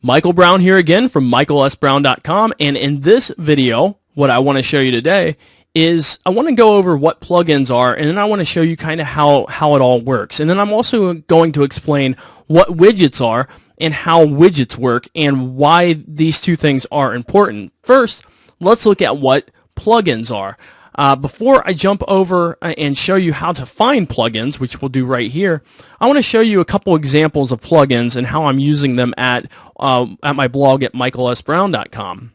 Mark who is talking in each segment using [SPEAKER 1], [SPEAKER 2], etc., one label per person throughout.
[SPEAKER 1] Michael Brown here again from michaelsbrown.com, and in this video, what I want to show you today is I want to go over what plugins are, and then I want to show you kind of how it all works. And then I'm also going to explain what widgets are and how widgets work and why these two things are important. First, let's look at what plugins are. Before I jump over and show you how to find plugins, which we'll do right here, I want to show you a couple examples of plugins and how I'm using them at my blog at michaelsbrown.com.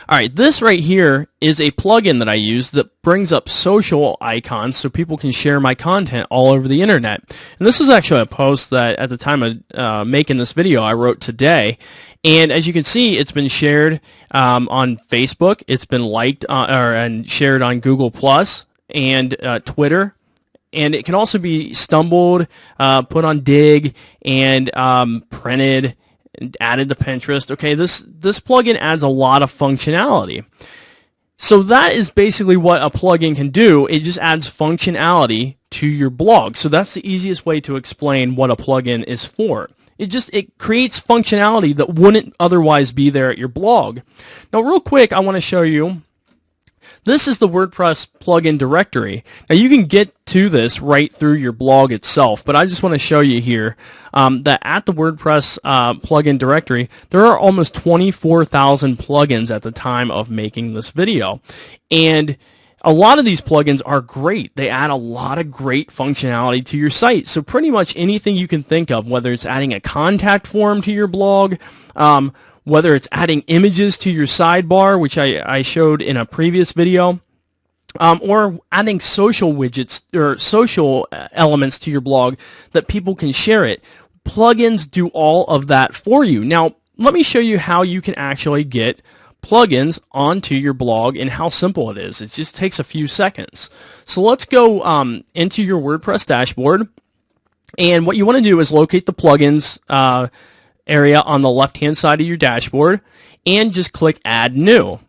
[SPEAKER 1] All right, this right here is a plugin that I use that brings up social icons so people can share my content all over the internet. And this is actually a post that at the time of making this video I wrote today. And as you can see, it's been shared on Facebook. It's been liked and shared on Google Plus and Twitter. And it can also be stumbled, put on Dig, and printed, added to Pinterest. Okay, this plugin adds a lot of functionality. So that is basically what a plugin can do. It just adds functionality to your blog. So that's the easiest way to explain what a plugin is for. It creates functionality that wouldn't otherwise be there at your blog. Now, real quick, I want to show you. This is the WordPress plugin directory. Now, you can get to this right through your blog itself, but I just want to show you here that at the WordPress plugin directory, there are almost 24,000 plugins at the time of making this video. And a lot of these plugins are great. They add a lot of great functionality to your site. So pretty much anything you can think of, whether it's adding a contact form to your blog, whether it's adding images to your sidebar, which I showed in a previous video, or adding social widgets or social elements to your blog that people can share it. Plugins do all of that for you. Now, let me show you how you can actually get plugins onto your blog and how simple it is. It just takes a few seconds. So let's go into your WordPress dashboard, and what you want to do is locate the plugins area on the left-hand side of your dashboard and just click Add New.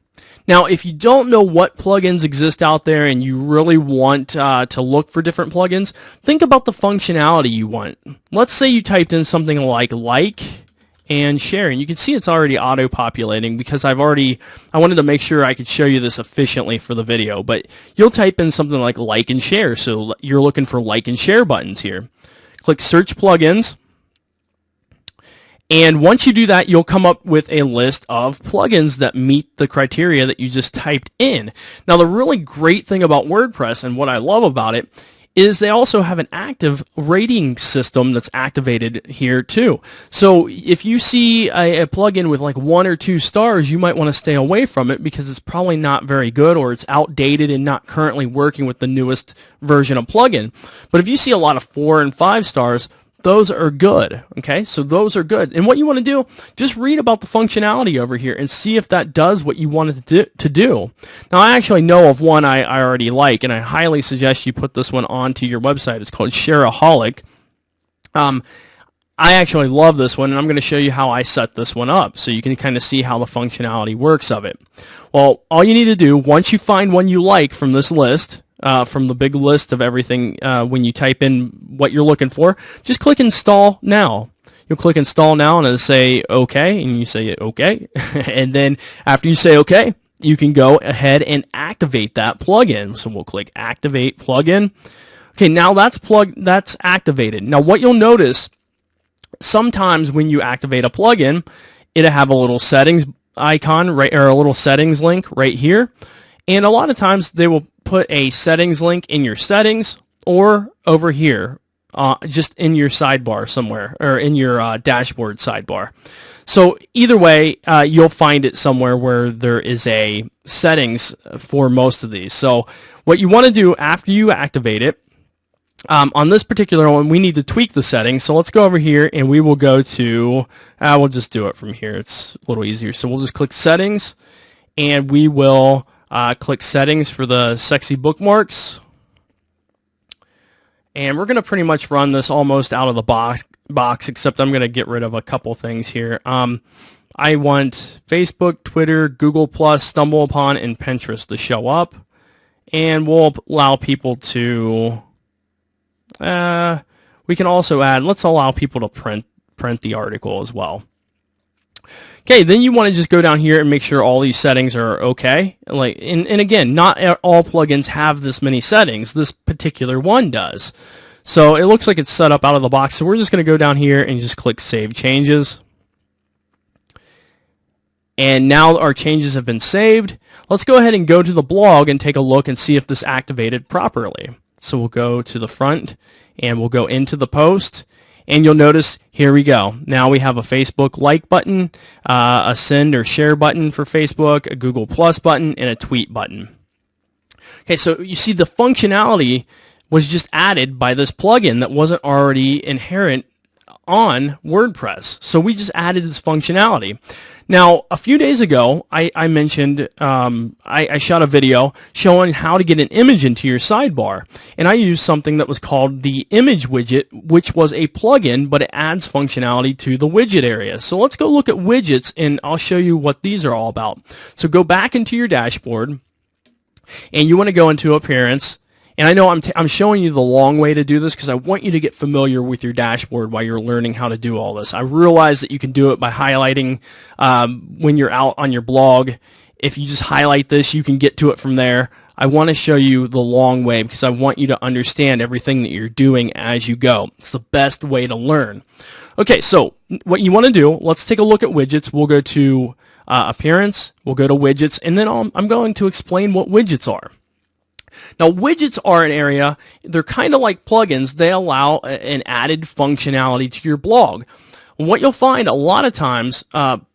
[SPEAKER 1] Now, if you don't know what plugins exist out there and you really want to look for different plugins, think about the functionality you want. Let's say you typed in something like and share, and you can see it's already auto-populating because I wanted to make sure I could show you this efficiently for the video, but you'll type in something like and share, so you're looking for like and share buttons here. Click Search Plugins, and once you do that, you'll come up with a list of plugins that meet the criteria that you just typed in. Now, the really great thing about WordPress and what I love about it is they also have an active rating system that's activated here too. So if you see a plugin with like 1 or 2 stars, you might want to stay away from it because it's probably not very good or it's outdated and not currently working with the newest version of plugin. But if you see a lot of 4 and 5 stars, those are good, okay? So those are good. And what you want to do, just read about the functionality over here and see if that does what you want it to do. Now, I actually know of one I already like, and I highly suggest you put this one onto your website. It's called Shareaholic. I actually love this one, and I'm going to show you how I set this one up so you can kind of see how the functionality works of it. Well, all you need to do, once you find one you like from this list, from the big list of everything, when you type in what you're looking for, just click Install Now. You'll click Install Now and it'll say OK, and you say OK. And then after you say OK, you can go ahead and activate that plugin. So we'll click Activate Plugin. Okay, now that's activated. Now what you'll notice, sometimes when you activate a plugin, it'll have a little settings icon, right, or a little settings link right here. And a lot of times they will put a settings link in your settings or over here, just in your sidebar somewhere, or in your dashboard sidebar. So either way, you'll find it somewhere where there is a settings for most of these. So what you want to do after you activate it, on this particular one, we need to tweak the settings. So let's go over here and we will go to, we'll just do it from here. It's a little easier. So we'll just click Settings, and we will click Settings for the sexy bookmarks. And we're going to pretty much run this almost out of the box, except I'm going to get rid of a couple things here. I want Facebook, Twitter, Google+, StumbleUpon, and Pinterest to show up. And we'll allow people to, we can also add, let's allow people to print the article as well. Okay, then you want to just go down here and make sure all these settings are okay. And again, not all plugins have this many settings. This particular one does. So it looks like it's set up out of the box. So we're just going to go down here and just click Save Changes. And now our changes have been saved. Let's go ahead and go to the blog and take a look and see if this activated properly. So we'll go to the front and we'll go into the post. And you'll notice, here we go. Now we have a Facebook like button, a send or share button for Facebook, a Google Plus button, and a tweet button. Okay, so you see the functionality was just added by this plugin that wasn't already inherent on WordPress. So we just added this functionality. Now, a few days ago, I mentioned, I shot a video showing how to get an image into your sidebar. And I used something that was called the image widget, which was a plugin, but it adds functionality to the widget area. So let's go look at widgets, and I'll show you what these are all about. So go back into your dashboard, and you want to go into Appearance. And I know I'm showing you the long way to do this because I want you to get familiar with your dashboard while you're learning how to do all this. I realize that you can do it by highlighting when you're out on your blog. If you just highlight this, you can get to it from there. I want to show you the long way because I want you to understand everything that you're doing as you go. It's the best way to learn. Okay, so what you want to do, let's take a look at widgets. We'll go to Appearance, we'll go to Widgets, and then I'm going to explain what widgets are. Now, widgets are an area, they're kind of like plugins. They allow an added functionality to your blog. What you'll find a lot of times,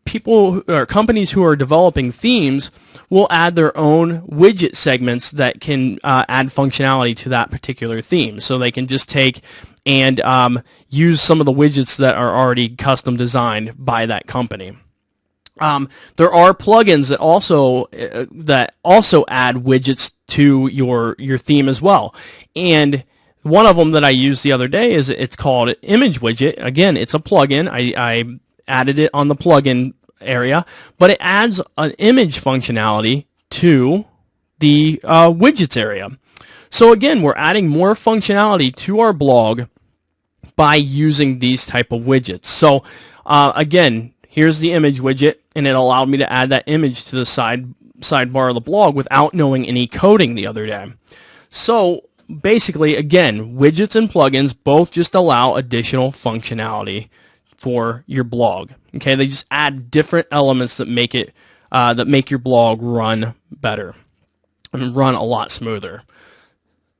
[SPEAKER 1] people or companies who are developing themes will add their own widget segments that can add functionality to that particular theme. So they can just take and use some of the widgets that are already custom designed by that company. There are plugins that also add widgets to your theme as well. And one of them that I used the other day is it's called Image Widget. Again, it's a plugin. I added it on the plugin area, but it adds an image functionality to the widgets area. So again, we're adding more functionality to our blog by using these type of widgets. So again, here's the image widget, and it allowed me to add that image to the sidebar of the blog without knowing any coding the other day. So basically, again, widgets and plugins both just allow additional functionality for your blog. Okay, they just add different elements that make it that make your blog run better and run a lot smoother.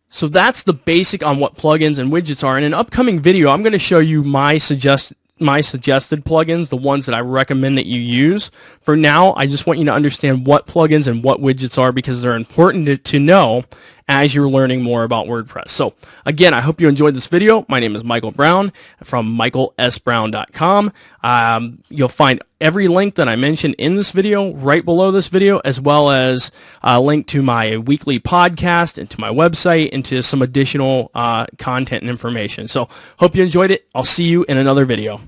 [SPEAKER 1] So that's the basic on what plugins and widgets are. In an upcoming video, I'm going to show you my suggested plugins, the ones that I recommend that you use. For now, I just want you to understand what plugins and what widgets are because they're important to know as you're learning more about WordPress. So again, I hope you enjoyed this video. My name is Michael Brown from michaelsbrown.com. You'll find every link that I mentioned in this video right below this video, as well as a link to my weekly podcast and to my website and to some additional content and information. So hope you enjoyed it. I'll see you in another video.